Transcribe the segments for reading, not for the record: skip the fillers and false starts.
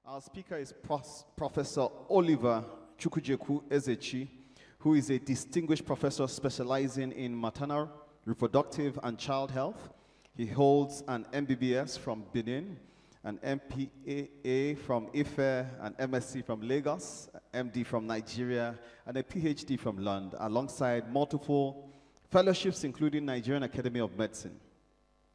Our speaker is Professor Oliver Chukwujeku Ezechi, who is a distinguished professor specializing in maternal, reproductive, and child health. He holds an MBBS from Benin, an MPAA from Ife, an MSc from Lagos, MD from Nigeria, and a PhD from London, alongside multiple fellowships, including Nigerian Academy of Medicine.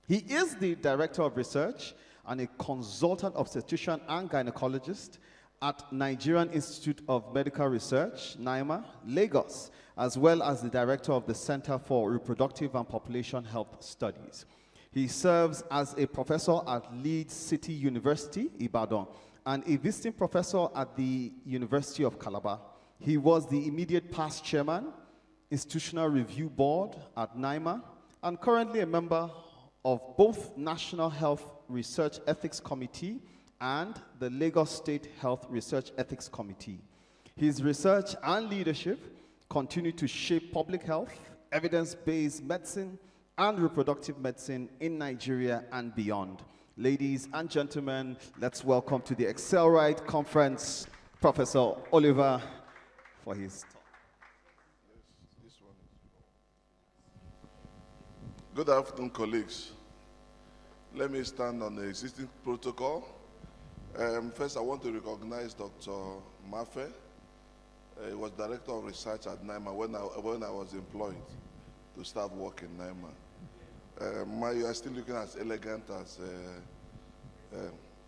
He is the Director of Research and a consultant obstetrician and gynecologist at Nigerian Institute of Medical Research, NIMA, Lagos, as well as the Director of the Center for Reproductive and Population Health Studies. He serves as a professor at Leeds City University, Ibadan, and a visiting professor at the University of Calabar. He was the immediate past chairman, Institutional Review Board at NIMA, and currently a member of both National Health Research Ethics Committee and the Lagos State Health Research Ethics Committee. His research and leadership continue to shape public health, evidence-based medicine, and reproductive medicine in Nigeria and beyond. Ladies and gentlemen, let's welcome to the EXCEL-RITE conference, Professor Oliver, for his talk. Good afternoon, colleagues. Let me stand on the existing protocol. First, I want to recognize Dr. Mafe. He was Director of Research at NIMA when I was employed to start work in NIMA. You are still looking as elegant as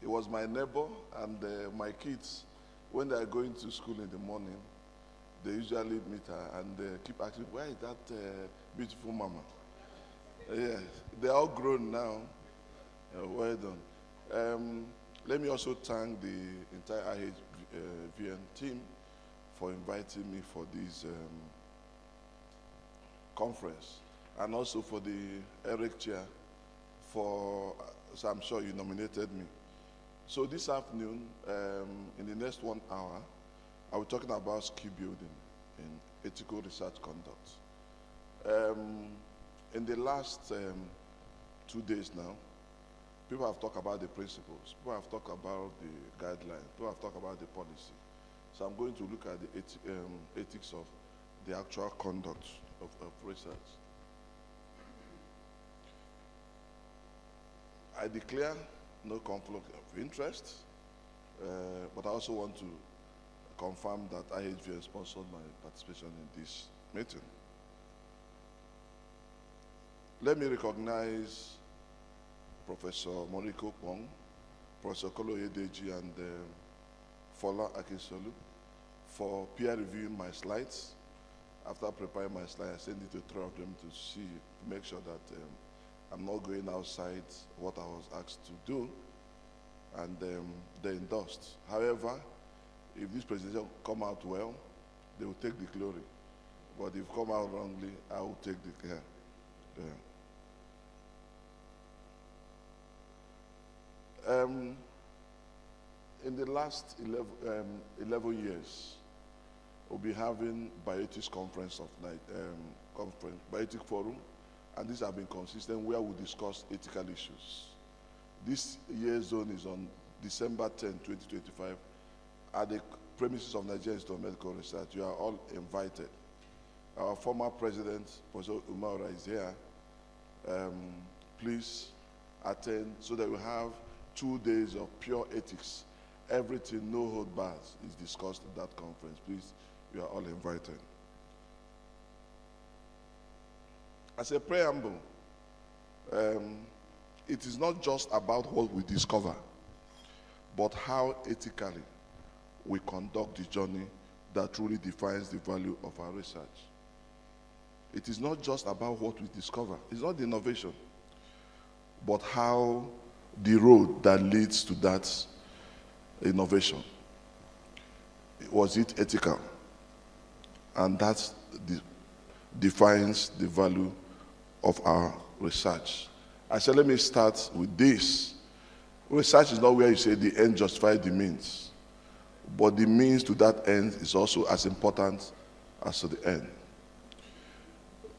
he was my neighbor, and my kids, when they are going to school in the morning, they usually meet her and keep asking, where is that beautiful mama? Yeah, they're all grown now. Well done. Let me also thank the entire IHVN team for inviting me for this conference, and also for the Eric Chair, so I'm sure you nominated me. So this afternoon, in the next 1 hour, I'll be talking about skill building in ethical research conduct. In the last 2 days now, people have talked about the principles, people have talked about the guidelines, people have talked about the policy. So I'm going to look at the ethics of the actual conduct of research. I declare no conflict of interest, but I also want to confirm that IHVN sponsored my participation in this meeting. Let me recognize Professor Moriko Kwong, Professor Koloye Deji, and Fola Akinsolu for peer reviewing my slides. After preparing my slides, I sent it to 3 of them to see, to make sure that I'm not going outside what I was asked to do, and they endorsed. However, if this presentation come out well, they will take the glory. But if it come out wrongly, I will take the care. In the last 11 years, we'll be having Bioethics Conference Bioethics Forum, and these have been consistent where we discuss ethical issues. This year's zone is on December 10, 2025, at the premises of Nigerian Institute of Medical Research. You are all invited. Our former president, Professor Umaura, is here. Please attend so that we have 2 days of pure ethics. Everything, no hold bars, is discussed at that conference. Please, you are all invited. As a preamble, it is not just about what we discover, but how ethically we conduct the journey that truly defines the value of our research. It is not just about what we discover. It's not the innovation, but how the road that leads to that innovation. Was it ethical? And that defines the value of our research. I said, let me start with this. Research is not where you say the end justifies the means, but the means to that end is also as important as to the end.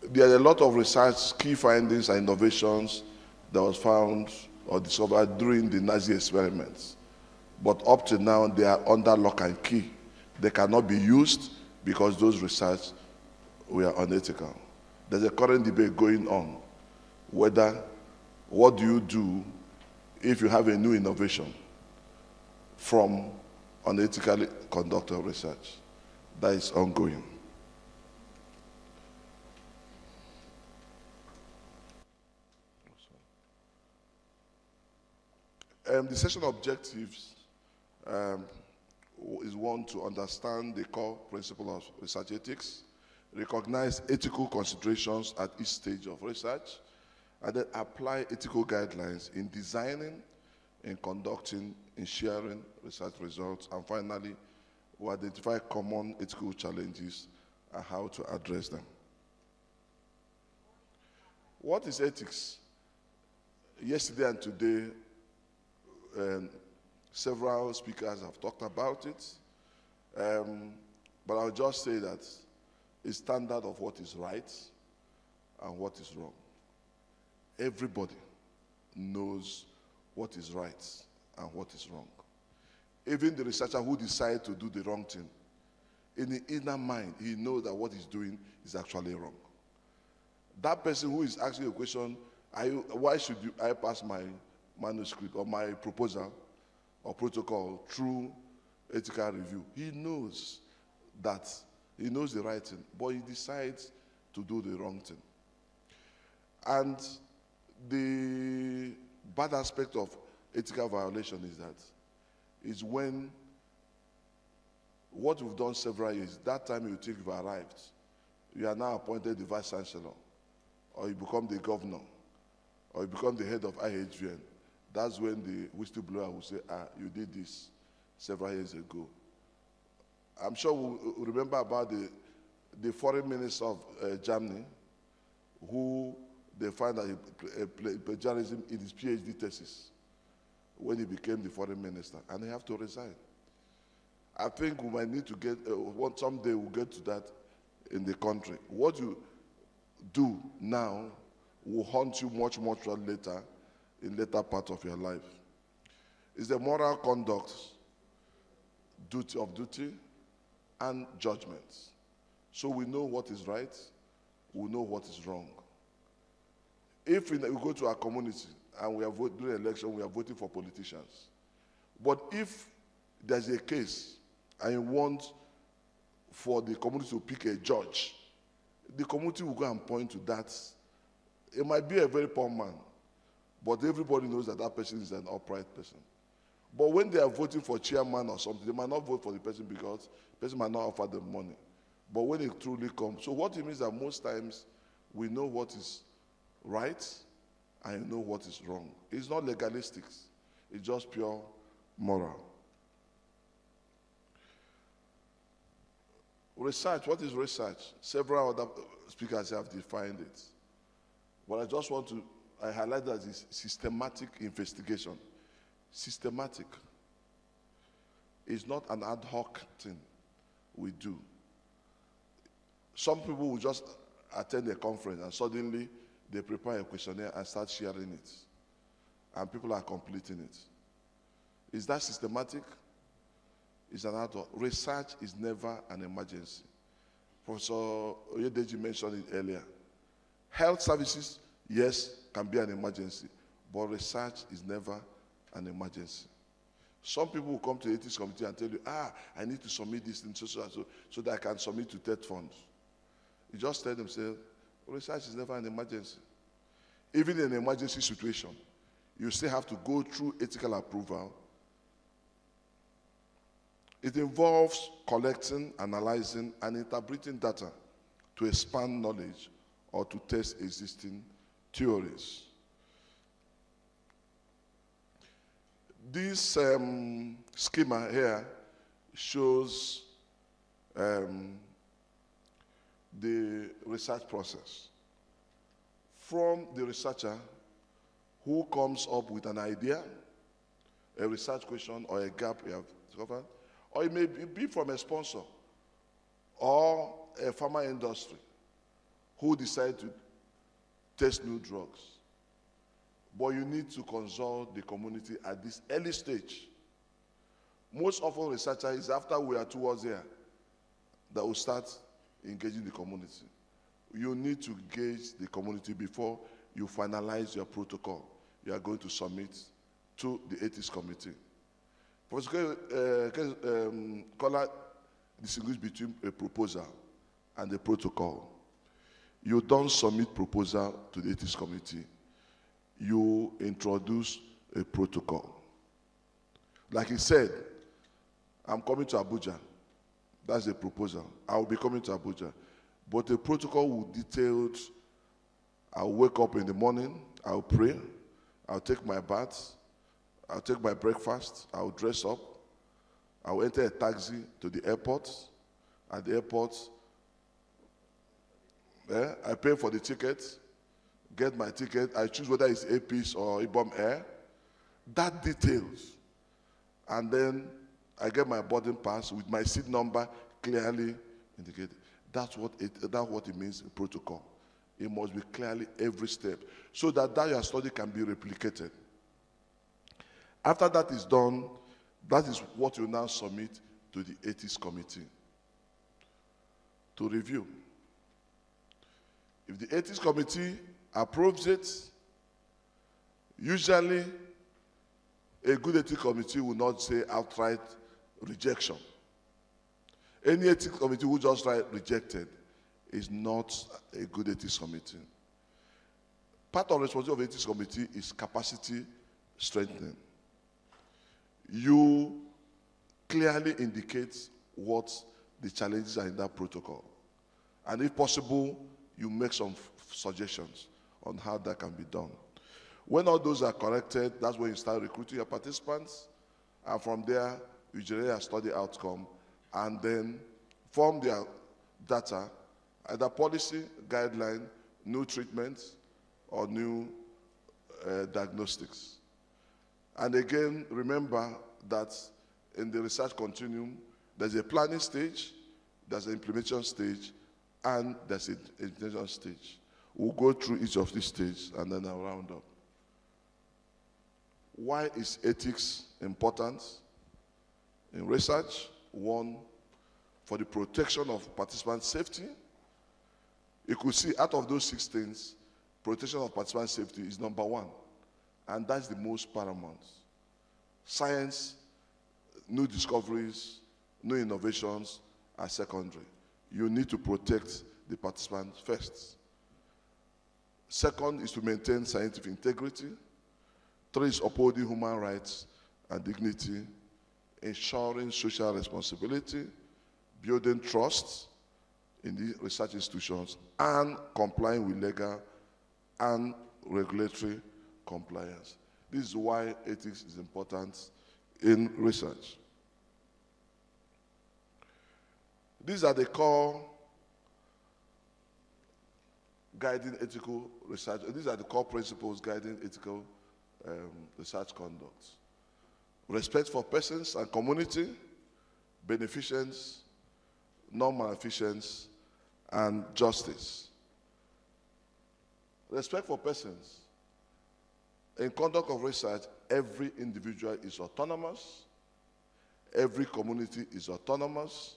There are a lot of research, key findings and innovations that was found or discovered during the Nazi experiments. But up to now, they are under lock and key. They cannot be used because those research were unethical. There's a current debate going on whether, what do you do if you have a new innovation from unethically conducted research? That is ongoing. The session objectives is one, to understand the core principle of research ethics, recognize ethical considerations at each stage of research, and then apply ethical guidelines in designing, in conducting, in sharing research results, and finally, we identify common ethical challenges and how to address them. What is ethics? Yesterday and today, several speakers have talked about it, but I'll just say that a standard of what is right and what is wrong. Everybody knows what is right and what is wrong. Even the researcher who decides to do the wrong thing, in the inner mind, he knows that what he's doing is actually wrong. That person who is asking a question, why should I pass my manuscript or my proposal or protocol through ethical review? He knows that, he knows the right thing, but he decides to do the wrong thing. And the bad aspect of ethical violation is when what we've done several years, that time you think you've arrived, you are now appointed the vice chancellor, or you become the governor, or you become the head of IHVN. That's when the whistleblower will say, you did this several years ago. I'm sure we'll remember about the foreign minister of Germany, who they find that he plagiarism in his PhD thesis when he became the foreign minister, and he have to resign. I think we might need to get, someday we'll get to that in the country. What you do now will haunt you much, much later, in later part of your life. It's the moral conduct, duty, and judgment. So we know what is right, we know what is wrong. If we go to our community and we are doing an election, we are voting for politicians. But if there's a case and you want for the community to pick a judge, the community will go and point to that. It might be a very poor man, but everybody knows that that person is an upright person. But when they are voting for chairman or something, they might not vote for the person because the person might not offer them money. But when it truly comes, so what it means that most times we know what is right and you know what is wrong. It's not legalistic, it's just pure moral. Research, what is research? Several other speakers have defined it. But I just want to highlight that it's systematic investigation. Systematic. It's not an ad hoc thing we do. Some people will just attend a conference and suddenly they prepare a questionnaire and start sharing it. And people are completing it. Is that systematic? It's an ad hoc. Research is never an emergency. Professor Oyedeji mentioned it earlier. Health services, yes, can be an emergency, but research is never an emergency. Some people will come to the ethics committee and tell you, I need to submit this thing so that I can submit to TED funds. You just tell them, say, research is never an emergency. Even in an emergency situation, you still have to go through ethical approval. It involves collecting, analyzing, and interpreting data to expand knowledge or to test existing theories. This schema here shows the research process. From the researcher who comes up with an idea, a research question, or a gap we have discovered, or it may be from a sponsor or a pharma industry who decide to test new drugs. But you need to consult the community at this early stage Most often researcher is after we are towards there that will start engaging the community. You need to engage the community before you finalize your protocol you are going to submit to the ethics committee. Professor Kola distinguished between a proposal and a protocol. You don't submit proposal to the ethics committee. You introduce a protocol. Like he said, I'm coming to Abuja. That's a proposal. I will be coming to Abuja. But the protocol will detail, I'll wake up in the morning, I'll pray, I'll take my bath, I'll take my breakfast, I'll dress up, I'll enter a taxi to the airport. At the airport, I pay for the ticket, get my ticket, I choose whether it's A-Peace or Ibom Air. That details. And then I get my boarding pass with my seat number clearly indicated. That's what it means in protocol. It must be clearly every step so that your study can be replicated. After that is done, that is what you now submit to the ethics committee to review. If the ethics committee approves it, usually a good ethics committee will not say outright rejection. Any ethics committee who just write rejected is not a good ethics committee. Part of the responsibility of ethics committee is capacity strengthening. You clearly indicate what the challenges are in that protocol. And if possible, you make some suggestions on how that can be done. When all those are corrected, that's when you start recruiting your participants. And from there, you generate a study outcome and then form their data, either policy, guideline, new treatments, or new diagnostics. And again, remember that in the research continuum, there's a planning stage, there's an implementation stage, and there's an implementation stage. We'll go through each of these stages and then I'll round up. Why is ethics important in research? One, for the protection of participant safety. You could see out of those 6 things, protection of participant safety is number 1. And that's the most paramount. Science, new discoveries, new innovations are secondary. You need to protect the participants first. Second is to maintain scientific integrity. 3 is upholding human rights and dignity, ensuring social responsibility, building trust in the research institutions, and complying with legal and regulatory compliance. This is why ethics is important in research. These are the core guiding ethical research. These are the core principles guiding ethical research conduct. Respect for persons and community, beneficence, non-maleficence, and justice. Respect for persons. In conduct of research, every individual is autonomous. Every community is autonomous.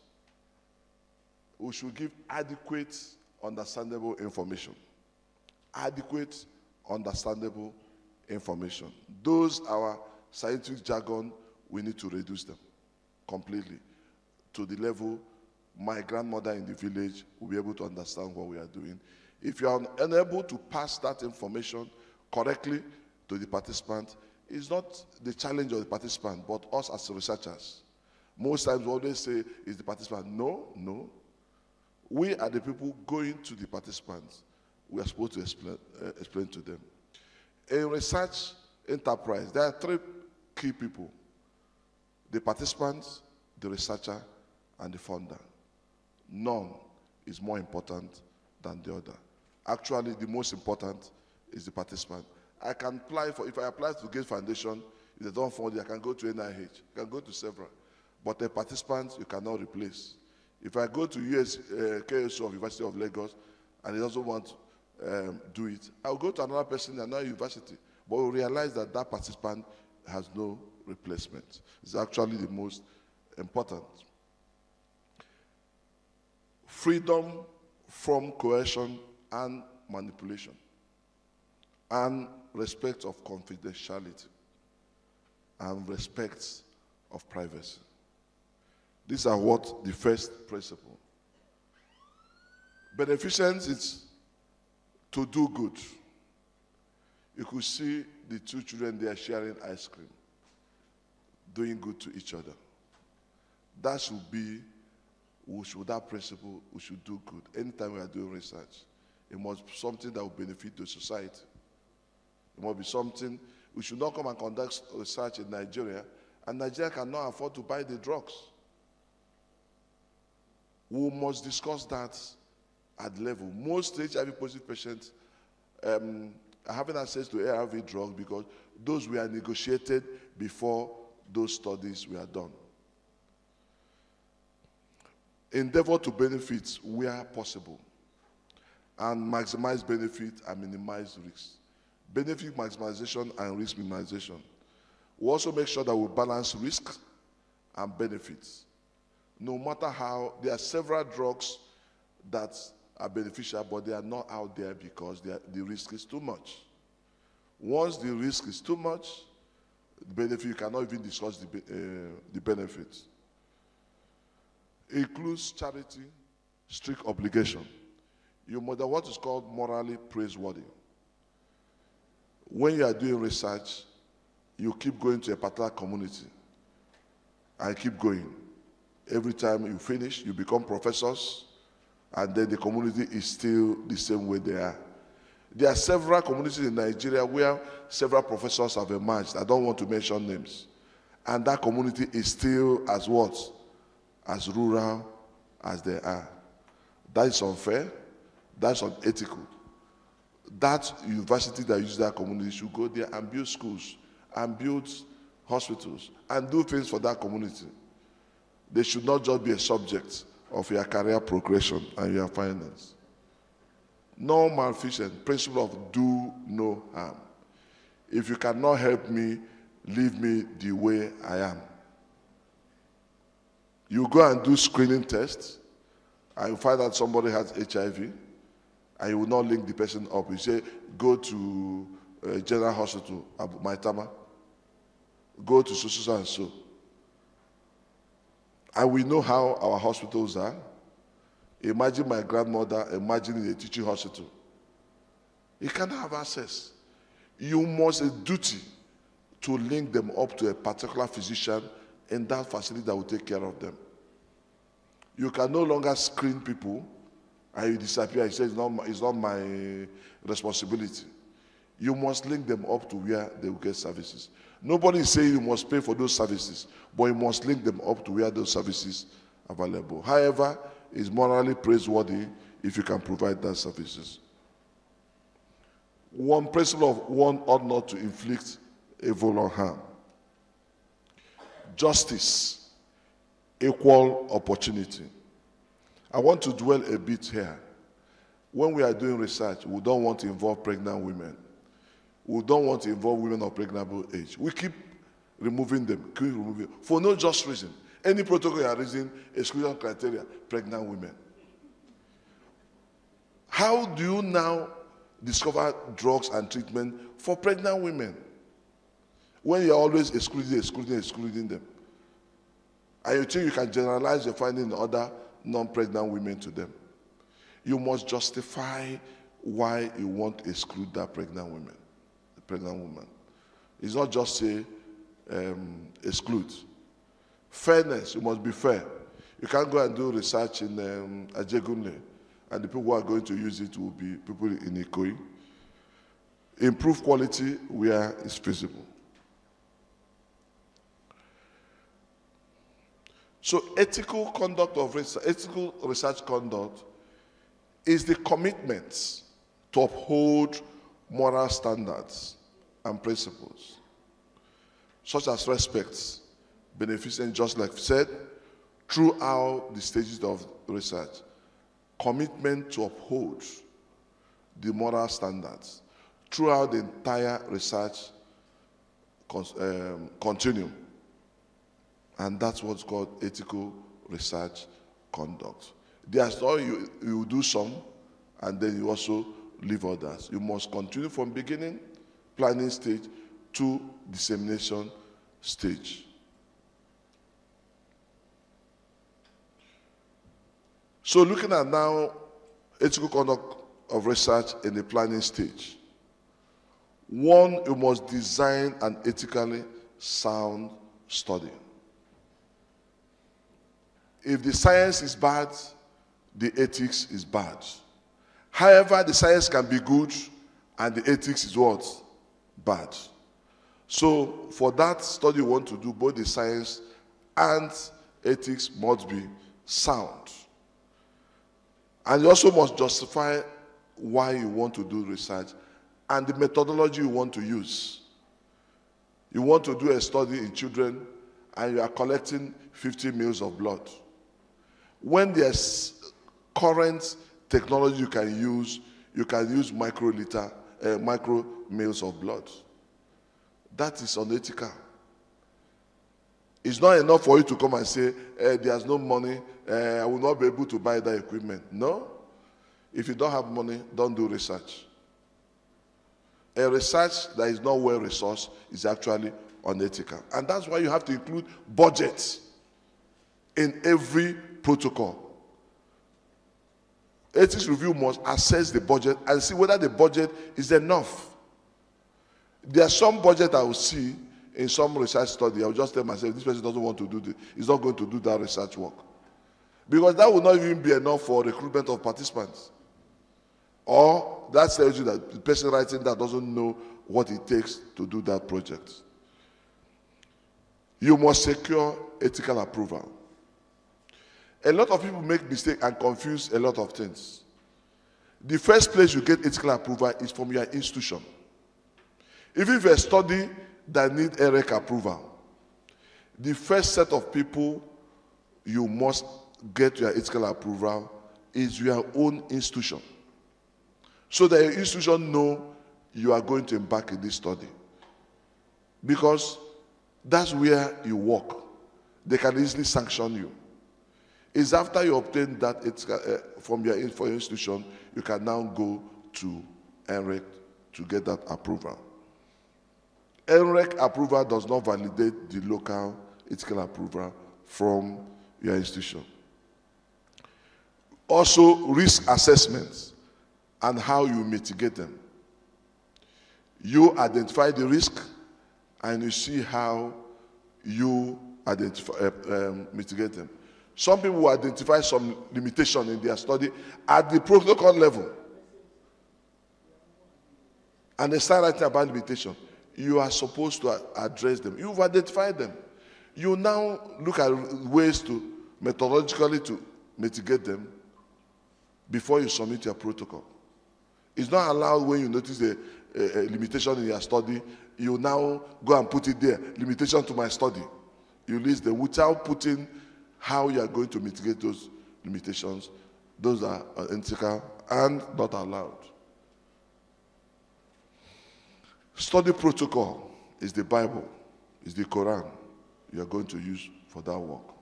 We should give adequate, understandable information. Adequate, understandable information. Those are scientific jargon. We need to reduce them completely to the level my grandmother in the village will be able to understand what we are doing. If you are unable to pass that information correctly to the participant, it's not the challenge of the participant, but us as researchers. Most times we always say, is the participant? No, no. We are the people going to the participants. We are supposed to explain to them. In research enterprise, there are 3 key people: the participant, the researcher, and the funder. None is more important than the other. Actually, the most important is the participant. I can apply for, if I apply to Gates Foundation, if they don't fund it, I can go to NIH, I can go to several. But a participant, you cannot replace. If I go to KSO of University of Lagos, and he doesn't want to do it, I'll go to another person in another university. But we realize that that participant has no replacement. It's actually the most important. Freedom from coercion and manipulation, and respect of confidentiality, and respect of privacy. These are what the first principle. Beneficence is to do good. You could see the two children there sharing ice cream, doing good to each other. That should be, that principle, we should do good. Anytime we are doing research, it must be something that will benefit the society. It must be something, we should not come and conduct research in Nigeria, and Nigeria cannot afford to buy the drugs. We must discuss that at level. Most HIV positive patients are having access to ARV drugs because those were negotiated before those studies were done. Endeavor to benefit where possible, and maximize benefit and minimize risks. Benefit maximization and risk minimization. We also make sure that we balance risk and benefits. No matter how, there are several drugs that are beneficial, but they are not out there because the risk is too much. Once the risk is too much, the benefit, you cannot even discuss the benefits. It includes charity, strict obligation. You model what is called morally praiseworthy. When you are doing research, you keep going to a particular community and keep going. Every time you finish, you become professors, and then the community is still the same way they are. There are several communities in Nigeria where several professors have emerged. I don't want to mention names. And that community is still as what? As rural as they are. That is unfair. That's unethical. That university that uses that community should go there and build schools, and build hospitals, and do things for that community. They should not just be a subject of your career progression and your finance. No malfeasance, principle of do no harm. If you cannot help me, leave me the way I am. You go and do screening tests, and you find out somebody has HIV, and you will not link the person up. You say, go to General Hospital, Maitama, go to so and so. And we know how our hospitals are. Imagine my grandmother imagining a teaching hospital. You cannot have access. You must a duty to link them up to a particular physician in that facility that will take care of them. You can no longer screen people and you disappear. You say it's not my responsibility. You must link them up to where they will get services. Nobody is saying you must pay for those services, but you must link them up to where those services are available. However, it's morally praiseworthy if you can provide those services. One principle of one ought not to inflict evil or harm. Justice, equal opportunity. I want to dwell a bit here. When we are doing research, we don't want to involve pregnant women. We don't want to involve women of pregnant age. We keep removing them, for no just reason. Any protocol you are raising, exclusion criteria, pregnant women. How do you now discover drugs and treatment for pregnant women when you are always excluding them? And you think you can generalize your finding in other non-pregnant women to them. You must justify why you want to exclude that pregnant woman. It's not just say exclude. Fairness, you must be fair. You can't go and do research in Ajegunle, and the people who are going to use it will be people in Ikoyi. Improve quality where it's feasible. So ethical conduct of research, ethical research conduct is the commitment to uphold moral standards and principles, such as respect, beneficence, just like said, throughout the stages of research. Commitment to uphold the moral standards throughout the entire research continue. And that's what's called ethical research conduct. There's all you do some, and then you also leave others. You must continue from beginning, planning stage, to dissemination stage. So looking at now ethical conduct of research in the planning stage. One, you must design an ethically sound study. If the science is bad, the ethics is bad. However, the science can be good and the ethics is what? Bad. So for that study you want to do, both the science and ethics must be sound. And you also must justify why you want to do research and the methodology you want to use. You want to do a study in children and you are collecting 50 mils of blood. When there's current technology you can use micro mils of blood. That is unethical. It's not enough for you to come and say, there's no money, I will not be able to buy that equipment. No. If you don't have money, don't do research. A research that is not well resourced is actually unethical. And that's why you have to include budget in every protocol. Ethics review must assess the budget and see whether the budget is enough. There's some budget I will see in some research study. I will just tell myself, this person doesn't want to do this. He's not going to do that research work. Because that will not even be enough for recruitment of participants. Or that tells you that the person writing that doesn't know what it takes to do that project. You must secure ethical approval. A lot of people make mistakes and confuse a lot of things. The first place you get ethical approval is from your institution. Even if a study that needs EREC approval, the first set of people you must get your ethical approval is your own institution. So that your institution know you are going to embark in this study. Because that's where you work. They can easily sanction you. It's after you obtain that from your institution, you can now go to EREC to get that approval. EREC approval does not validate the local ethical approval from your institution. Also, risk assessments and how you mitigate them. You identify the risk and you see how you mitigate them. Some people will identify some limitation in their study at the protocol level. And they start writing about limitation. You are supposed to address them. You've identified them. You now look at ways to methodologically to mitigate them before you submit your protocol. It's not allowed when you notice a limitation in your study, you now go and put it there. Limitation to my study. You list them without putting how you are going to mitigate those limitations. Those are unethical and not allowed. Study protocol is the Bible, is the Quran you are going to use for that work.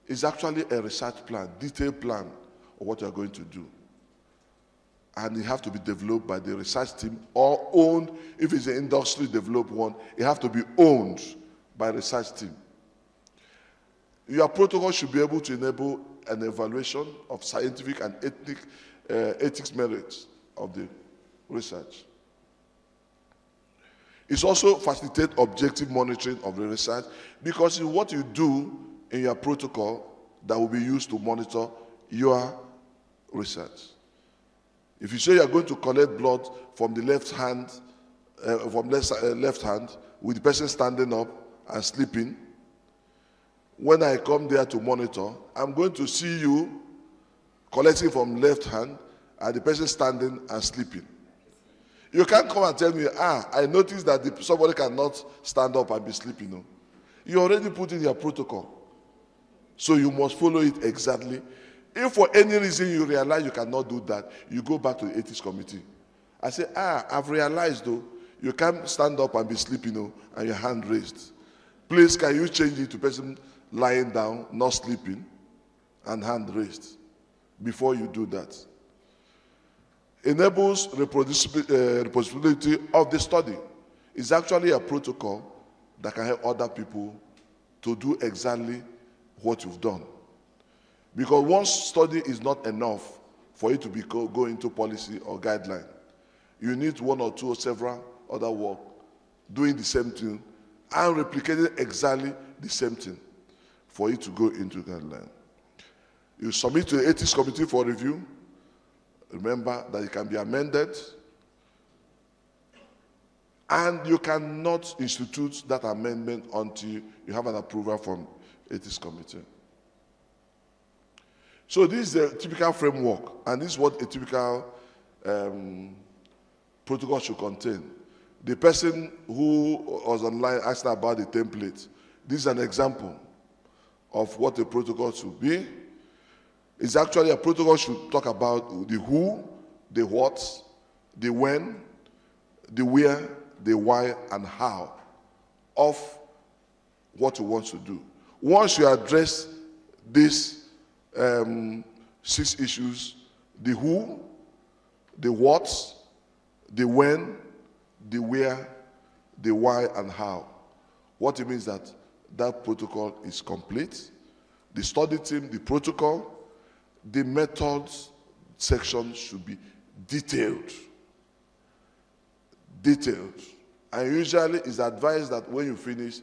It's actually a research plan, detailed plan of what you are going to do. And it has to be developed by the research team or owned. If it's an industry developed one, it has to be owned by a research team. Your protocol should be able to enable an evaluation of scientific and ethics merits of the research. It's also facilitate objective monitoring of the research because it's what you do in your protocol that will be used to monitor your research. If you say you are going to collect blood from the left hand, left hand, with the person standing up and sleeping, when I come there to monitor, I'm going to see you collecting from left hand and the person standing and sleeping. You can't come and tell me, I noticed that somebody cannot stand up and be sleeping. No. You already put in your protocol. So you must follow it exactly. If for any reason you realize you cannot do that, you go back to the ethics committee. I say, I've realized though, You can't stand up and be sleeping, and your hand raised. Please, can you change it to person lying down, not sleeping, and hand raised before you do that? Enables reproducibility of the study. It's actually a protocol that can help other people to do exactly what you've done. Because one study is not enough for it to go into policy or guideline. You need one or two or several other work doing the same thing and replicating exactly the same thing for it to go into guideline. You submit to the ethics committee for review. Remember that it can be amended, and you cannot institute that amendment until you have an approval from ethics committee. So this is the typical framework, and this is what a typical protocol should contain. The person who was online asked about the template. This is an example of what a protocol should be. It's actually a protocol should talk about the who, the what, the when, the where, the why, and how of what you want to do. Once you address these 6 issues, the who, the what, the when, the where, the why, and how, what it means that that protocol is complete. The study team, the protocol, the methods section should be detailed. Detailed. And usually it's advised that when you finish,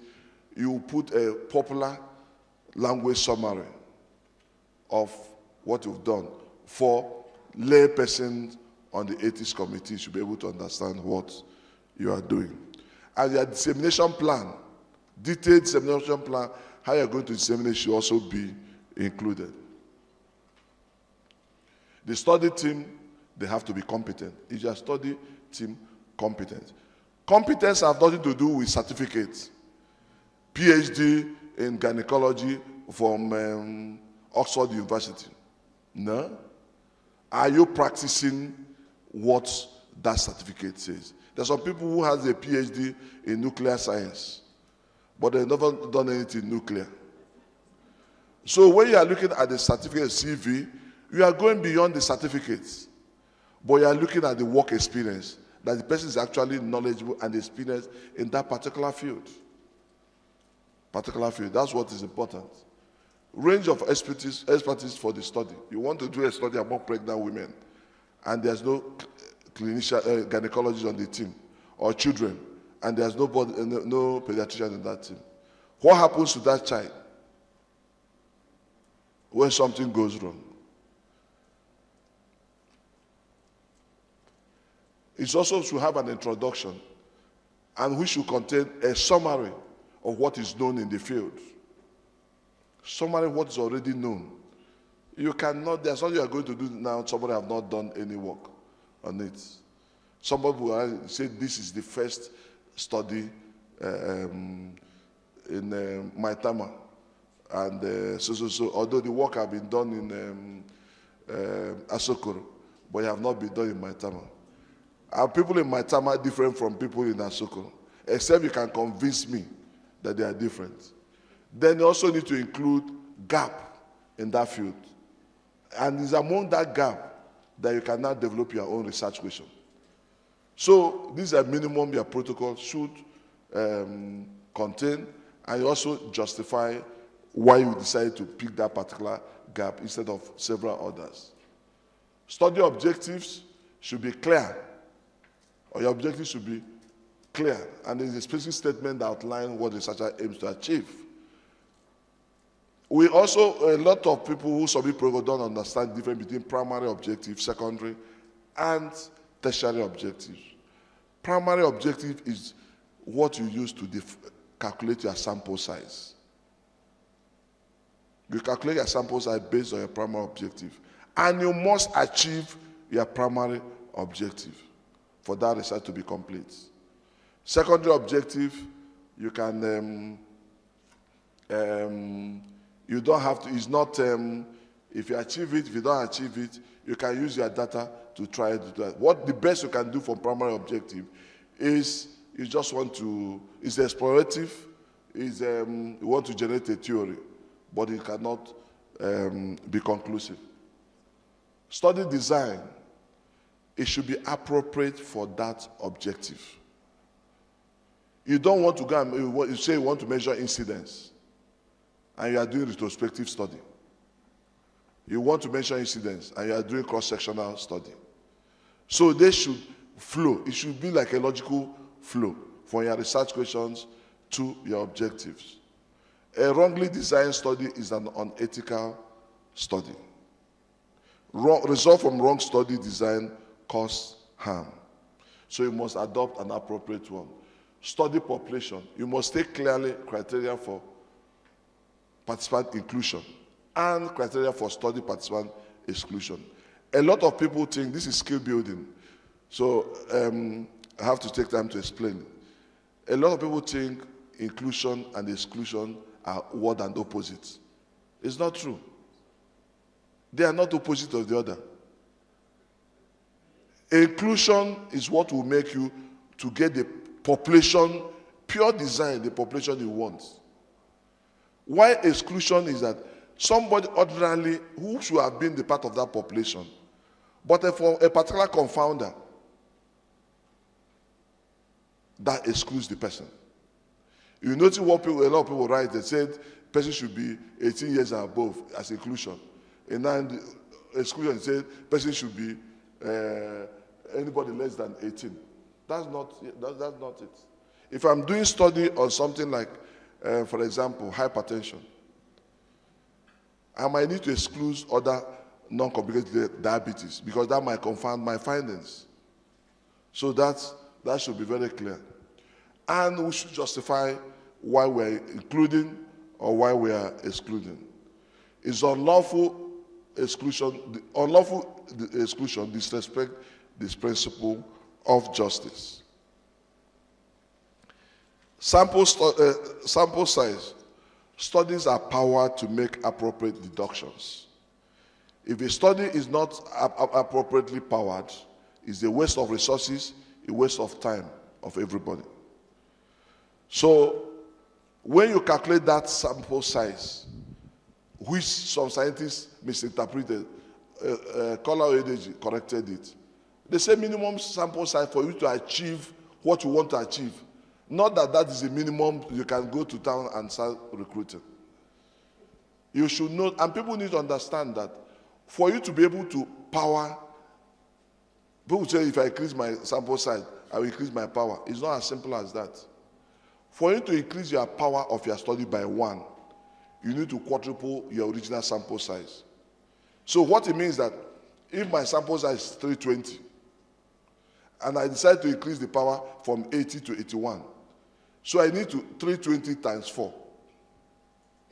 you put a popular language summary of what you've done for lay persons on the ethics committee should be able to understand what you are doing. And your dissemination plan, detailed dissemination plan, how you're going to disseminate should also be included. The study team, they have to be competent. Is your study team competent? Competence has nothing to do with certificates. PhD in gynecology from Oxford University. No. Are you practicing what that certificate says? There's some people who has a PhD in nuclear science, but they've never done anything nuclear. So when you are looking at the certificate CV, you are going beyond the certificates, but you are looking at the work experience, that the person is actually knowledgeable and experienced in that particular field. That's what is important. Range of expertise for the study. You want to do a study about pregnant women, and there's no clinician, gynecologist on the team, or children, and there's no pediatrician in that team. What happens to that child when something goes wrong? It also should have an introduction, and which should contain a summary of what is known in the field. Summary of what is already known. You cannot, there's something you are going to do now, somebody have not done any work on it. Somebody will say this is the first study in Maitama. And so, although the work have been done in Asokoro, but it have not been done in Maitama. Are people in Maitama different from people in Asokoro? Except you can convince me that they are different. Then you also need to include gap in that field. And it's among that gap that you can now develop your own research question. So this is a minimum your protocol should contain, and you also justify why you decided to pick that particular gap instead of several others. Study objectives should be clear, or your objectives should be clear, and there is a specific statement that outlines what the researcher aims to achieve. We also, a lot of people who submit program don't understand the difference between primary objective, secondary, and tertiary objectives. Primary objective is what you use to calculate your sample size. You calculate your sample size based on your primary objective, and you must achieve your primary objective for that research to be complete. Secondary objective, you can, you don't have to, it's not, if you achieve it, if you don't achieve it, you can use your data to try to do that. What the best you can do for primary objective, is you just want to, it's explorative, you want to generate a theory, but it cannot be conclusive. Study design, it should be appropriate for that objective. You don't want to go and you say you want to measure incidence, and you are doing retrospective study. You want to measure incidence, and you are doing cross-sectional study. So they should flow. It should be like a logical flow from your research questions to your objectives. A wrongly designed study is an unethical study. Result from wrong study design cause harm. So you must adopt an appropriate one. Study population. You must state clearly criteria for participant inclusion and criteria for study participant exclusion. A lot of people think this is skill building. So I have to take time to explain. A lot of people think inclusion and exclusion are word and opposite. It's not true. They are not opposite of the other. Inclusion is what will make you to get the population, pure design, the population you want. Why exclusion is that somebody ordinarily who should have been the part of that population, but for a particular confounder, that excludes the person. You notice what a lot of people write, they said person should be 18 years and above as inclusion. And then the exclusion said person should be anybody less than 18. That's not it. If I'm doing study on something like, for example, hypertension, I might need to exclude other non-complicated diabetes because that might confound my findings. So that should be very clear. And we should justify why we're including or why we are excluding. It's unlawful exclusion. Unlawful exclusion disrespect this principle of justice. Sample size. Studies are powered to make appropriate deductions. If a study is not appropriately powered, it's a waste of resources, a waste of time of everybody. So when you calculate that sample size, which some scientists misinterpreted, Ezechi corrected it. They say minimum sample size for you to achieve what you want to achieve. Not that that is a minimum you can go to town and start recruiting. You should know, and people need to understand that for you to be able to power, people say if I increase my sample size, I will increase my power. It's not as simple as that. For you to increase your power of your study by 1, you need to quadruple your original sample size. So what it means that if my sample size is 320, and I decide to increase the power from 80 to 81, so I need to 320 times 4.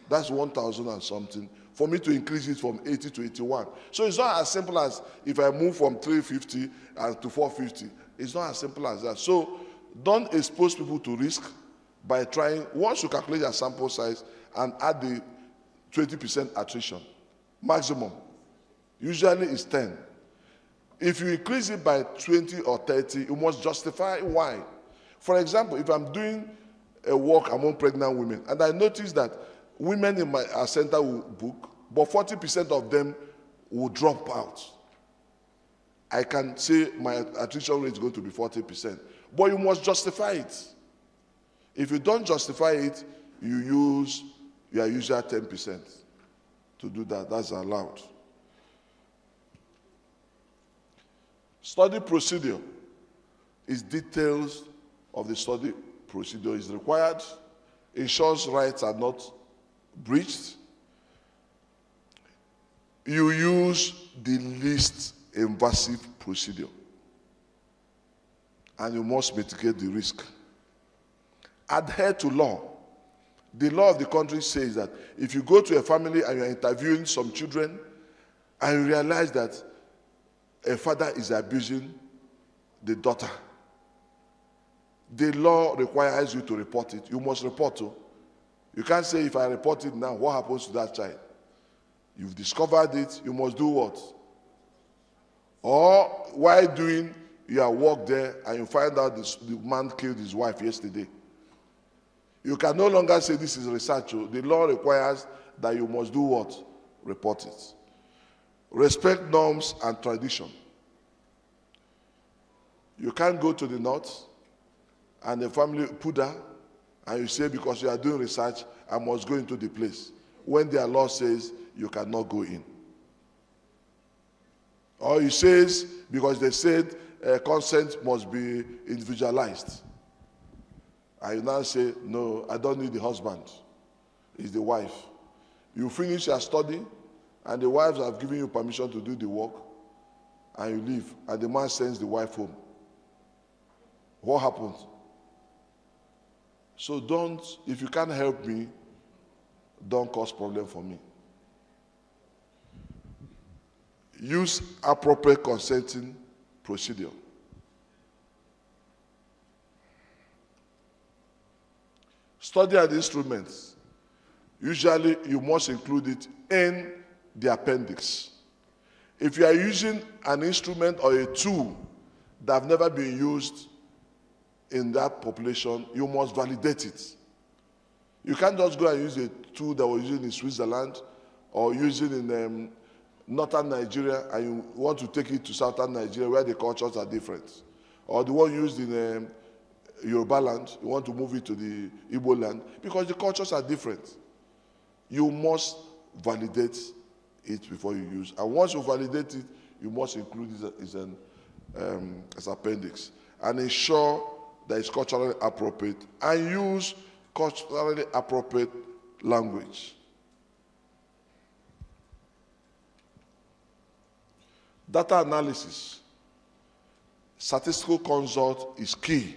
That's 1,000 and something for me to increase it from 80 to 81. So it's not as simple as if I move from 350 to 450. It's not as simple as that. So don't expose people to risk by trying, once you calculate your sample size and add the 20% attrition, maximum, usually it's 10. If you increase it by 20 or 30, you must justify why. For example, if I'm doing a work among pregnant women, and I notice that women in my center will book, but 40% of them will drop out. I can say my attrition rate is going to be 40%. But you must justify it. If you don't justify it, you use your usual 10% to do that. That's allowed. Study procedure is details of the study procedure is required, ensures rights are not breached. You use the least invasive procedure, and you must mitigate the risk. Adhere to law. The law of the country says that if you go to a family and you're interviewing some children and you realize that a father is abusing the daughter, the law requires you to report it. You must report it. You can't say, if I report it now, what happens to that child? You've discovered it, you must do what? Or while doing, you are work there and you find out the man killed his wife yesterday. You can no longer say this is research. The law requires that you must do what? Report it. Respect norms and tradition. You can't go to the north and the family put that and you say because you are doing research, I must go into the place. When their law says you cannot go in. Or he says, because they said consent must be individualized. And you now say, no, I don't need the husband. It's the wife. You finish your study, and the wives have given you permission to do the work, and you leave, and the man sends the wife home. What happens? So don't, if you can't help me, don't cause problem for me. Use appropriate consenting procedure. Study and instruments. Usually, you must include it in the appendix. If you are using an instrument or a tool that have never been used in that population, you must validate it. You can't just go and use a tool that was used in Switzerland or used in northern Nigeria and you want to take it to southern Nigeria where the cultures are different. Or the one used in Yoruba land, you want to move it to the Igbo land because the cultures are different. You must validate it before you use. And once you validate it, you must include it as appendix. And ensure that it's culturally appropriate and use culturally appropriate language. Data analysis. Statistical consult is key.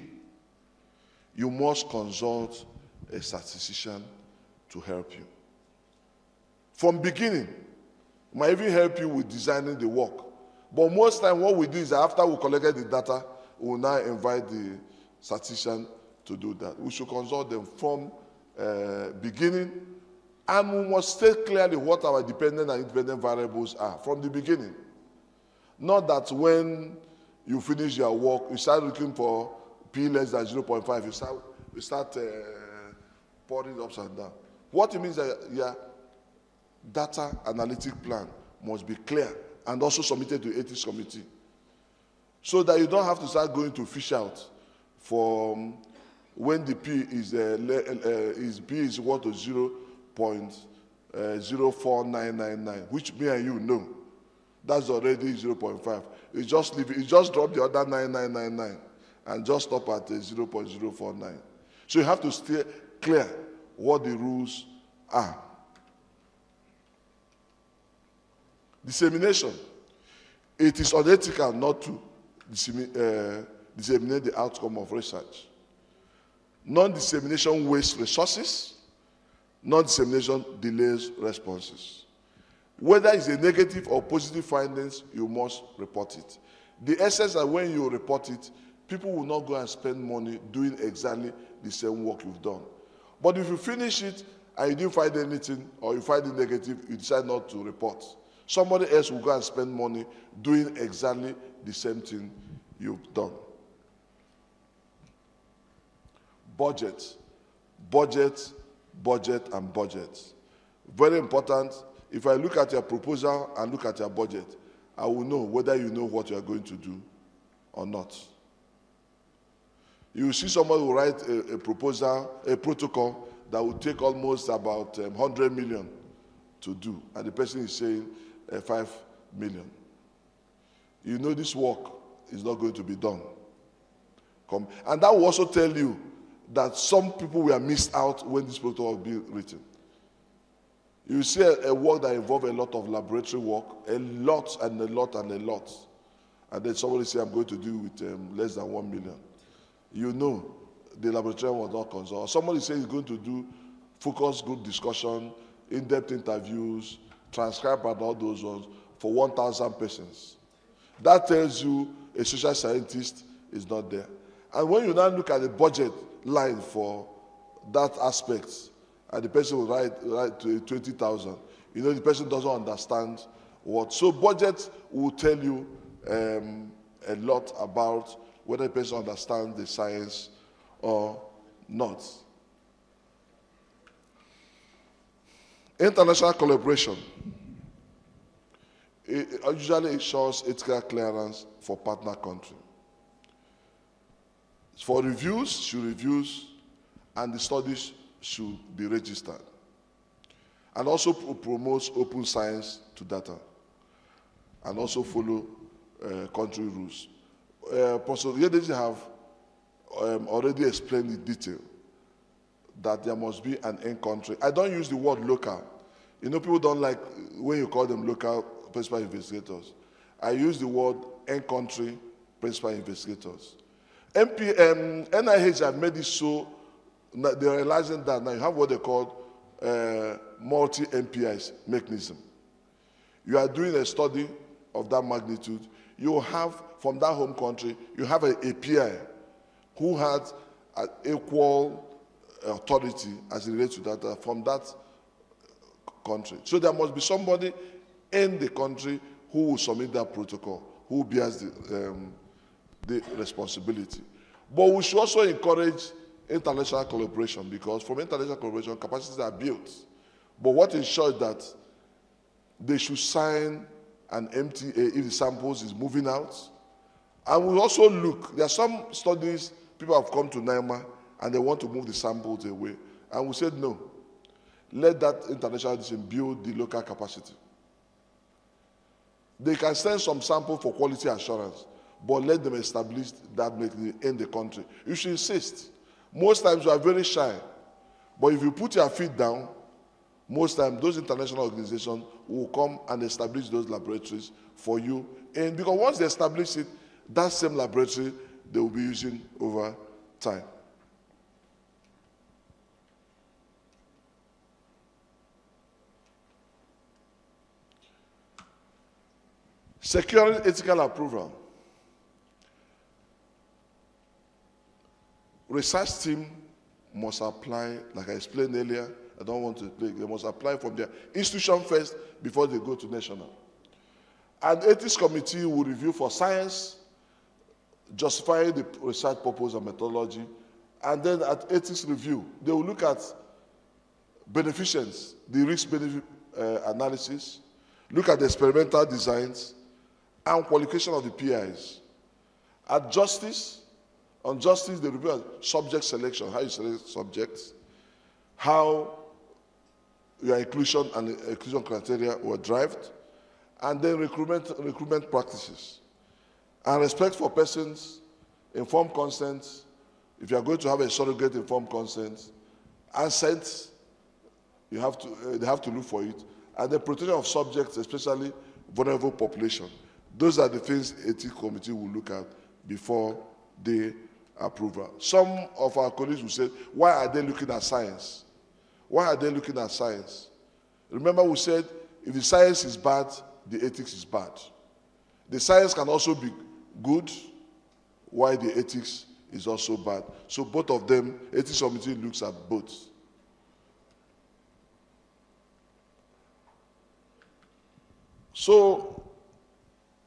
You must consult a statistician to help you. From beginning, might even help you with designing the work. But most time what we do is after we collected the data, we will now invite the statistician to do that. We should consult them from beginning, and we must state clearly what our dependent and independent variables are from the beginning. Not that when you finish your work, you start looking for P less than 0.5, you start pouring ups and down. What it means is that your data analytic plan must be clear and also submitted to the ethics committee, so that you don't have to start going to fish out for when the P is P is equal to 0.04999, which me and you know. That's already 0.5. You just leave it, you just drop the other 9999 and just stop at 0.049. So you have to stay clear what the rules are. Dissemination. It is unethical not to disseminate the outcome of research. Non-dissemination wastes resources. Non-dissemination delays responses. Whether it's a negative or positive findings, you must report it. The essence that when you report it, people will not go and spend money doing exactly the same work you've done. But if you finish it and you didn't find anything, or you find it negative, you decide not to report, somebody else will go and spend money doing exactly the same thing you've done. Budget. Budget, budget, and budget. Very important. If I look at your proposal and look at your budget, I will know whether you know what you are going to do or not. You will see somebody who write a proposal, a protocol that will take almost about 100 million to do, and the person is saying 5 million. You know this work is not going to be done. And that will also tell you that some people were missed out when this protocol was being written. You see a work that involves a lot of laboratory work, a lot and a lot and a lot. And then somebody say, I'm going to do with less than 1 million. You know the laboratory was not concerned. Somebody says he's going to do focus group discussion, in-depth interviews, transcribe and all those ones for 1,000 persons. That tells you a social scientist is not there. And when you now look at the budget line for that aspect, and the person will write to 20,000. You know, the person doesn't understand what. So budget will tell you a lot about whether a person understands the science or not. International collaboration. It usually ensures ethical clearance for partner country. For reviews, should reviews, and the studies should be registered. And also promotes open science to data. And also follow country rules. Professor Ezechi have already explained in detail that there must be an end country. I don't use the word local. You know, people don't like when you call them local principal investigators. I use the word end country principal investigators. NIH have made it so that they're realizing that now you have what they call multi-MPIs mechanism. You are doing a study of that magnitude. You have, from that home country, you have an API who has an equal authority as it relates to data from that country. So there must be somebody in the country who will submit that protocol, who bears the responsibility. But we should also encourage international collaboration, because from international collaboration, capacities are built. But what ensures that they should sign an MTA if the samples is moving out. And we also look, there are some studies, people have come to NIMA and they want to move the samples away. And we said no. Let that international decision build the local capacity. They can send some sample for quality assurance, but let them establish that mechanism in the country. You should insist. Most times you are very shy, but if you put your feet down, most times those international organizations will come and establish those laboratories for you. And because once they establish it, that same laboratory they will be using over time. Securing ethical approval. Research team must apply, like I explained earlier, I don't want to play, they must apply from their institution first before they go to national. An ethics committee will review for science, justifying the research purpose and methodology, and then at ethics review, they will look at beneficence, the risk-benefit analysis, look at the experimental designs, and qualification of the PIs. At justice, on justice, they review subject selection, how you select subjects, how your inclusion and exclusion criteria were derived, and then recruitment practices. And respect for persons, informed consent, if you are going to have a surrogate informed consent, consent, they have to look for it, and the protection of subjects, especially vulnerable population. Those are the things ethics committee will look at before they approve. Some of our colleagues will say, why are they looking at science? Why are they looking at science? Remember we said, if the science is bad, the ethics is bad. The science can also be good, while the ethics is also bad. So both of them, ethics committee looks at both. So,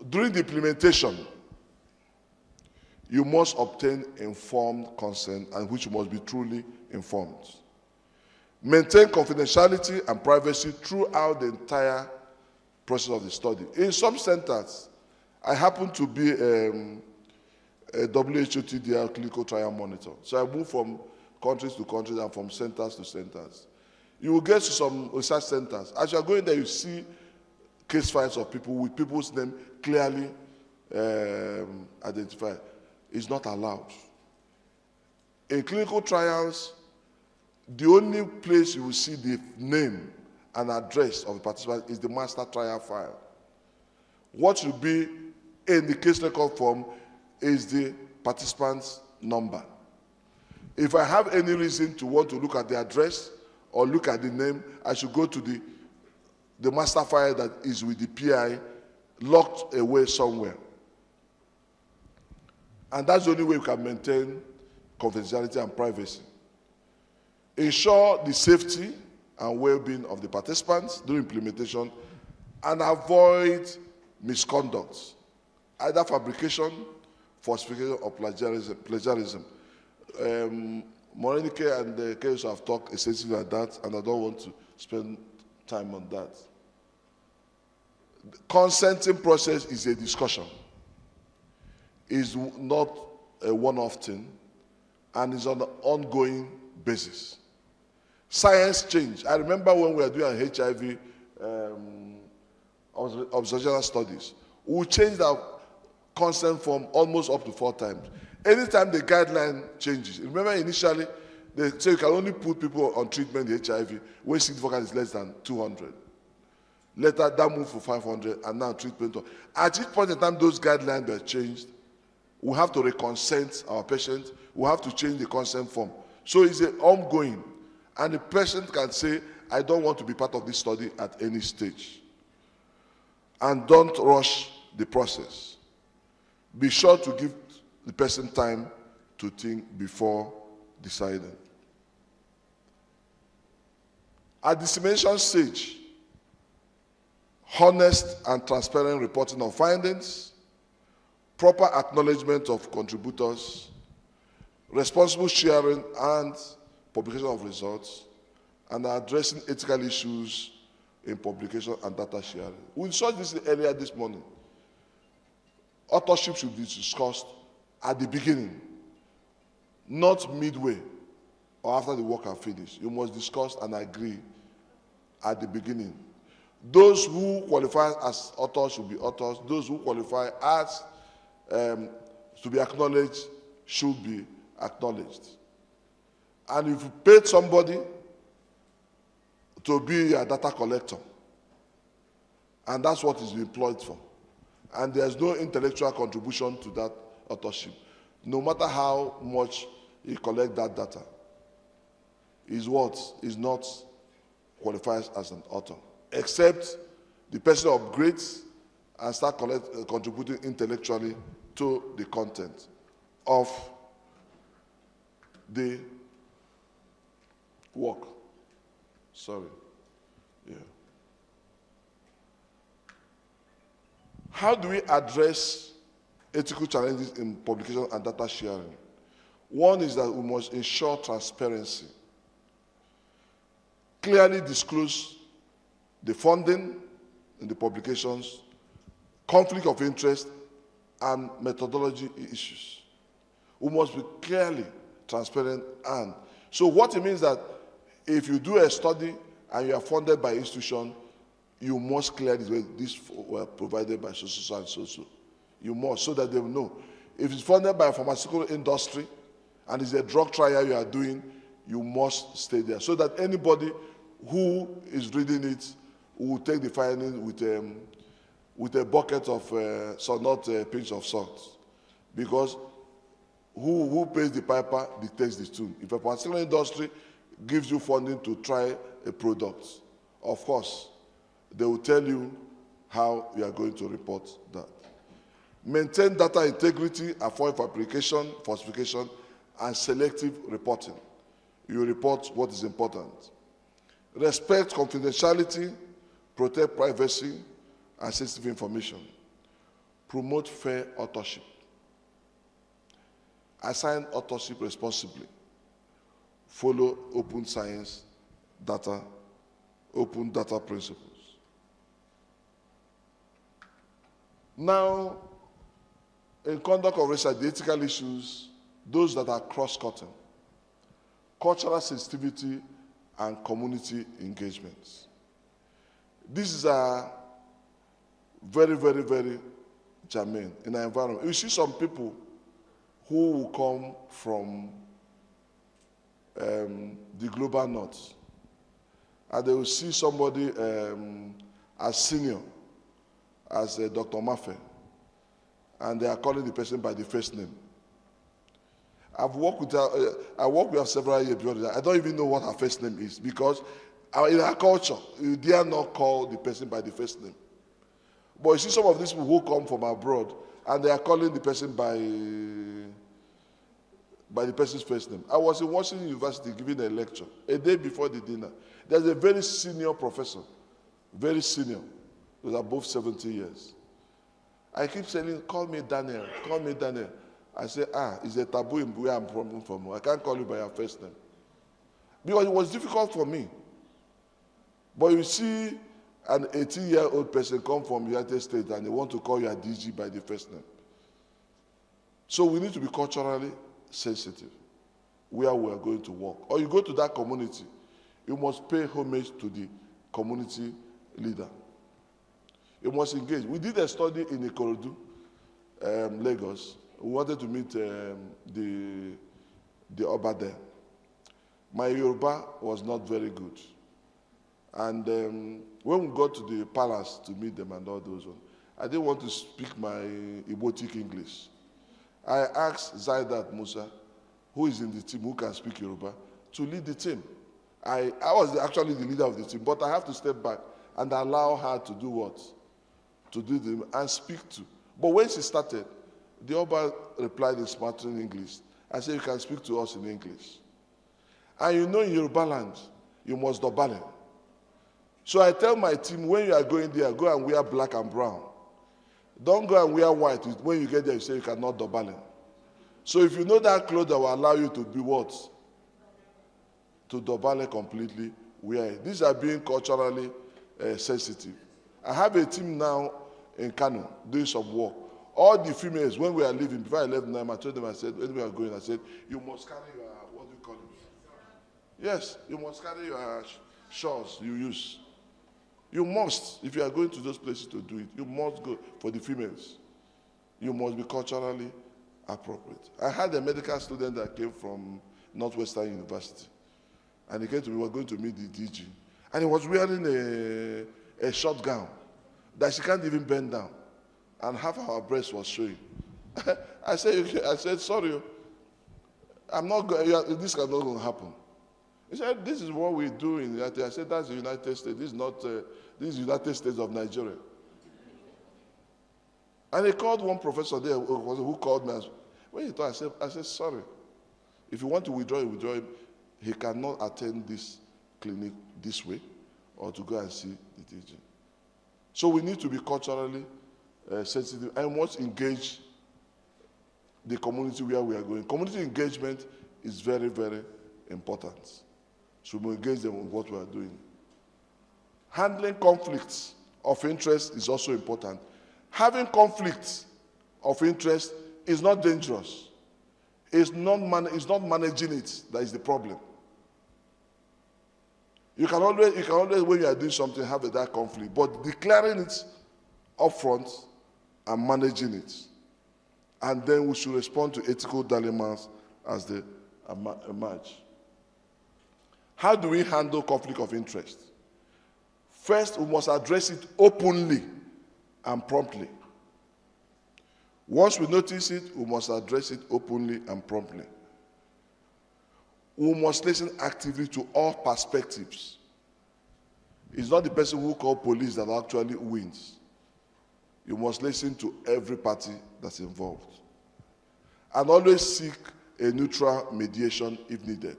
during the implementation, you must obtain informed consent, and which must be truly informed. Maintain confidentiality and privacy throughout the entire process of the study. In some centers, I happen to be a WHO TDR clinical trial monitor. So I move from countries to countries and from centers to centers. You will get to some research centers. As you are going there, you see case files of people with people's name clearly identified. It's not allowed. In clinical trials, the only place you will see the name and address of the participant is the master trial file. What should be in the case record form is the participant's number. If I have any reason to want to look at the address or look at the name, I should go to the master file that is with the PI locked away somewhere. And that's the only way we can maintain confidentiality and privacy. Ensure the safety and well-being of the participants during implementation, and avoid misconduct either fabrication, falsification, or plagiarism. Morenike and the case have talked essentially like that, and I don't want to spend time on that. The consenting process is a discussion. It's not a one-off thing, and it's on an ongoing basis. Science change. I remember when we were doing HIV observational studies, we changed our consent form almost up to 4 times. Anytime the guideline changes, remember initially they say you can only put people on treatment with HIV when significant is less than 200. Later that moved to 500, and now treatment. At each point in time those guidelines were changed, we have to reconsent our patient, we have to change the consent form. So it's an ongoing, and the patient can say, I don't want to be part of this study at any stage. And don't rush the process. Be sure to give the person time to think before deciding. At dissemination stage, honest and transparent reporting of findings, proper acknowledgement of contributors, responsible sharing and publication of results, and addressing ethical issues in publication and data sharing. We saw this earlier this morning. Authorship should be discussed at the beginning, not midway or after the work has finished. You must discuss and agree at the beginning. Those who qualify as authors should be authors. Those who qualify as to be acknowledged should be acknowledged. And if you paid somebody to be a data collector, and that's what he's employed for, and there's no intellectual contribution to that authorship, no matter how much he collects that data, is not qualifies as an author, except the person upgrades and start contributing intellectually to the content of the work. Sorry. Yeah. How do we address ethical challenges in publication and data sharing? One is that we must ensure transparency. Clearly disclose the funding in the publications, conflict of interest, and methodology issues. We must be clearly transparent. And so what it means that if you do a study and you are funded by institution, you must clearly say this were provided by so and so. You must, so that they will know. If it's funded by a pharmaceutical industry and it's a drug trial you are doing, you must stay there, so that anybody who is reading it will take the findings with a bucket of salt, not a pinch of salt, because who pays the piper dictates the tune. If a pharmaceutical industry gives you funding to try a product, of course, they will tell you how you are going to report that. Maintain data integrity, avoid fabrication, falsification, and selective reporting. You report what is important. Respect confidentiality, protect privacy and sensitive information. Promote fair authorship. Assign authorship responsibly. Follow open science data, open data principles. Now, in conduct of research, the ethical issues, those that are cross-cutting, cultural sensitivity and community engagements. This is a very, very, very germane in our environment. You see some people who will come from the global north, and they will see somebody as senior as Dr. Mafe, and they are calling the person by the first name. I worked with her several years before that. I don't even know what her first name is, because in our culture, you dare not call the person by the first name. But you see some of these people who come from abroad, and they are calling the person by the person's first name. I was in Washington University giving a lecture a day before the dinner. There's a very senior professor, very senior, who was above 70 years. I keep saying, call me Daniel, call me Daniel. I say, it's a taboo in where I'm from. I can't call you by your first name. Because it was difficult for me. But you see an 18-year-old person come from the United States and they want to call you a DG by the first name. So we need to be culturally sensitive where we are going to work. Or you go to that community, you must pay homage to the community leader. You must engage. We did a study in Ikorodu, Lagos. We wanted to meet the Oba there. My Yoruba was not very good. And when we got to the palace to meet them and all those ones, I didn't want to speak my Igbotic English. I asked Zaidat Musa, who is in the team, who can speak Yoruba, to lead the team. I was actually the leader of the team, but I have to step back and allow her to do what? To do them and speak to. But when she started, the Oba replied in smartering English. I said, you can speak to us in English. And you know in Yoruba land, you must dobale. So I tell my team, when you are going there, go and wear black and brown. Don't go and wear white. When you get there, you say you cannot dobale. So if you know that clothes that will allow you to be what? To dobale completely, wear it. These are being culturally sensitive. I have a team now in Kano doing some work. All the females, when we are leaving, before I left them, I told them, I said, when we are going, I said, you must carry your, what do you call it? Yes, you must carry your shawls you use. You must, if you are going to those places to do it, you must go for the females. You must be culturally appropriate. I had a medical student that came from Northwestern University. And he came to me, we were going to meet the DG. And he was wearing a short gown that she can't even bend down. And half of her breast was showing. I said, sorry, I'm not going, this cannot going to happen. He said, this is what we do in the United States. I said, that's the United States. This is not, this is the United States of Nigeria. And he called one professor there who called me. When he thought, I said, sorry. If you want to withdraw him. He cannot attend this clinic this way or to go and see the teaching. So we need to be culturally sensitive and must engage the community where we are going. Community engagement is very, very important. So we engage them in what we are doing. Handling conflicts of interest is also important. Having conflicts of interest is not dangerous. It's not managing it that is the problem. You can always, when you are doing something, have that conflict, but declaring it upfront and managing it. And then we should respond to ethical dilemmas as they emerge. How do we handle conflict of interest? First, we must address it openly and promptly. Once we notice it, we must address it openly and promptly. We must listen actively to all perspectives. It's not the person who calls police that actually wins. You must listen to every party that's involved. And always seek a neutral mediation if needed.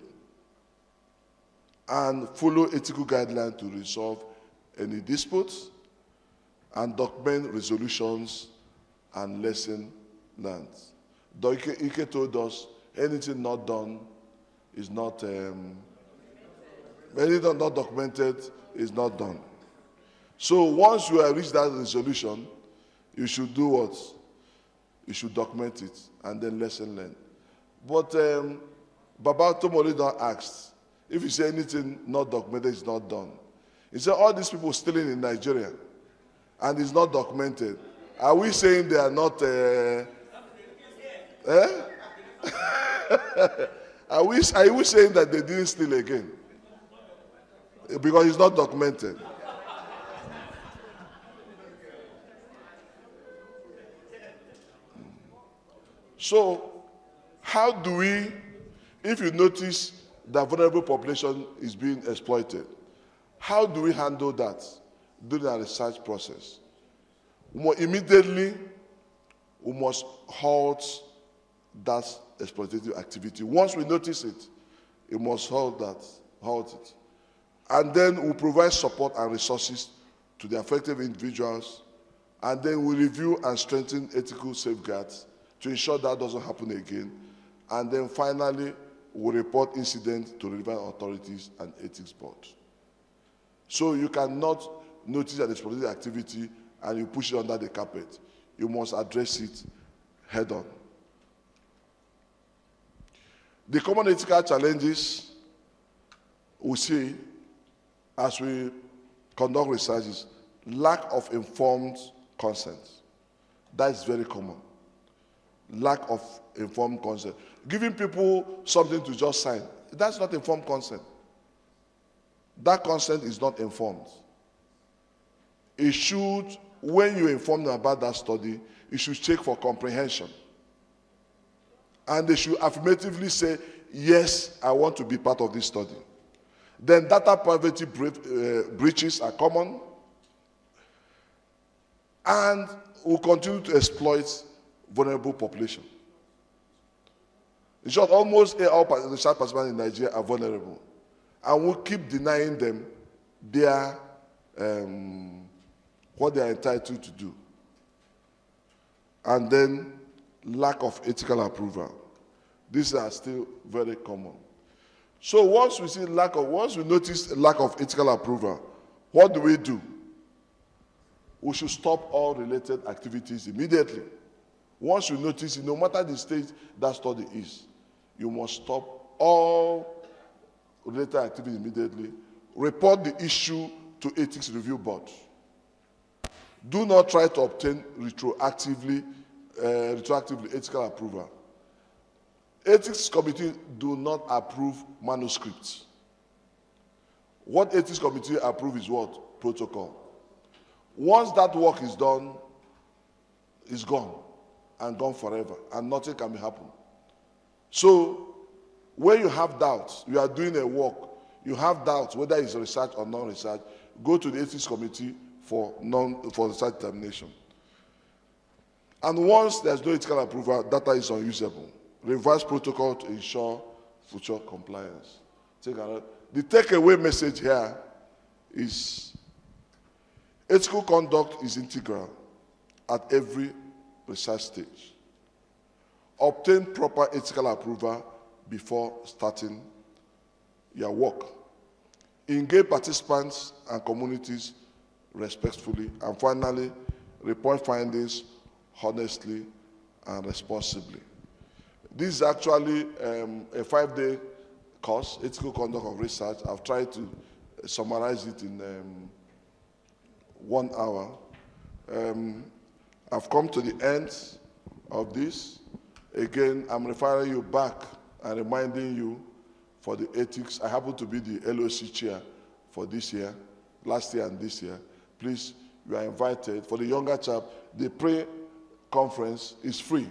And follow ethical guidelines to resolve any disputes and document resolutions and lesson learned. Ike told us anything not done is not, anything not documented is not done. So once you have reached that resolution, you should do what? You should document it and then lesson learned. But Baba Tomolido asked, if you say anything not documented is not done. He said all these people stealing in Nigeria and it's not documented. Are we saying they are not Are we saying that they didn't steal again? Because it's not documented. So, how do we, if you notice that vulnerable population is being exploited, how do we handle that during our research process? Immediately, we must halt that exploitative activity. Once we notice it, we must halt it. And then we provide support and resources to the affected individuals And then we review and strengthen ethical safeguards to ensure that doesn't happen again. And then finally, we report incidents to relevant authorities and ethics board. So you cannot notice that there's political activity and you push it under the carpet. You must address it head on. The common ethical challenges we see as we conduct research is lack of informed consent. That is very common. Lack of informed consent. Giving people something to just sign, that's not informed consent. That consent is not informed. It should, when you inform them about that study, you should check for comprehension. And they should affirmatively say, yes, I want to be part of this study. Then data privacy breaches are common. And we'll continue to exploit vulnerable population. In short, almost all research participants in Nigeria are vulnerable. And we'll keep denying them their, what they are entitled to do. And then lack of ethical approval. These are still very common. So once we notice lack of ethical approval, what do? We should stop all related activities immediately. Once you notice it, no matter the stage that study is, you must stop all related activities immediately. Report the issue to Ethics Review Board. Do not try to obtain retroactively ethical approval. Ethics committee do not approve manuscripts. What ethics committee approve is what? Protocol. Once that work is done, it's gone and gone forever, and nothing can happen. So, when you have doubts, you are doing a work, you have doubts whether it's research or non-research, go to the ethics committee for research determination. And once there's no ethical approval, data is unusable. Revise protocol to ensure future compliance. The takeaway message here is ethical conduct is integral at every research stage. Obtain proper ethical approval before starting your work. Engage participants and communities respectfully. And finally, report findings honestly and responsibly. This is actually a 5-day course, ethical conduct of research. I've tried to summarize it in 1 hour. I've come to the end of this. Again, I'm referring you back and reminding you for the ethics. I happen to be the LOC chair for this year, last year and this year. Please, you are invited. For the younger chap, the pre-conference is free.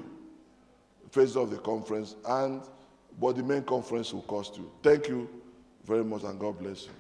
Phase of the conference, but the main conference will cost you. Thank you very much, and God bless you.